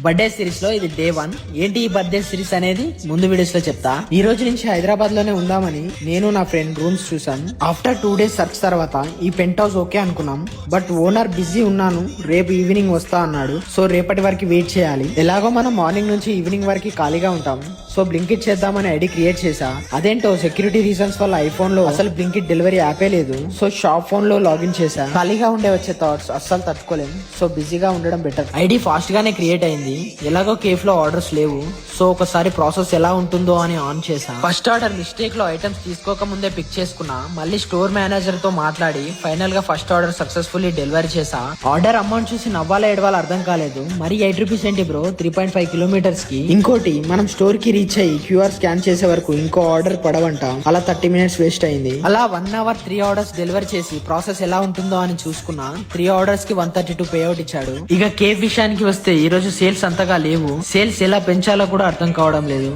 Birthday series లో ఇది day 1. ఏంటి ఈ బర్త్డే సిరీస్ అనేది ముందు వీడియోస్ లో చెప్తా. ఈ రోజు నుంచి హైదరాబాద్ లోనే ఉందామని నేను నా ఫ్రెండ్ రూమ్స్ చూసాం. ఆఫ్టర్ 2 days సర్చ్ తర్వాత ఈ పెంట్ హౌస్ ఓకే అనుకున్నాం. బట్ ఓనర్ బిజీ ఉన్నాను, రేపు ఈవినింగ్ వస్తా అన్నాడు. సో రేపటి వరకు వెయిట్ చేయాలి. ఎలాగో మనం మార్నింగ్ నుంచి ఈవినింగ్ వరకు ఖాళీగా ఉంటాం. సో బ్లింకిట్ చేద్దామని ఐడి క్రియేట్ చేసా. అదేంటో సెక్యూరిటీ రీజన్స్ వల్ల ఐఫోన్ లో అసలు బ్లింకిట్ డెలివరీ యాపే లేదు. సో షాప్ ఫోన్ లో లాగిన్ చేసా. ఖాళీగా ఉండే వచ్చే థాట్స్ అస్సలు తట్టుకోలేం. సో బిజీగా ఉండడం బెటర్. ఐడి ఫాస్ట్ గానే క్రియేట్ అయింది. ఎలాగో కేఫ్ లో ఆర్డర్స్ లేవు. సో ఒకసారి ప్రాసెస్ ఎలా ఉంటుందో అని ఆన్ చేసా. ఫస్ట్ ఆర్డర్ మిస్టేక్ లో ఐటమ్స్ తీసుకోక ముందే పిక్ చేసుకున్నా. మళ్ళీ స్టోర్ మేనేజర్ తో మాట్లాడి ఫైనల్ గా ఫస్ట్ ఆర్డర్ సక్సెస్ఫుల్లీ డెలివరీ చేసా. ఆర్డర్ అమౌంట్ చూసి నవ్వాలా ఏడవాలో అర్థం కాలేదు. మరి 8 రూపీస్ ఏంటి బ్రో 3.5 kilometers కి. ఇంకోటి మనం స్టోర్ కి రీచ్ అయ్యి క్యూఆర్ స్కాన్ చేసే వరకు ఇంకో ఆర్డర్ పడవంట. అలా 30 minutes వేస్ట్ అయింది. అలా 1 hour 3 orders డెలివరీ చేసి ప్రాసెస్ ఎలా ఉంటుందో అని చూసుకున్నా. 3 orders కి 132 పేఅవుట్ ఇచ్చాడు. ఇక కేఫ్ విషయానికి వస్తే ఈ రోజు సేల్స్ అంతగా లేవు. సేల్స్ ఎలా పెంచాలో కూడా అర్థం కావడం లేదు.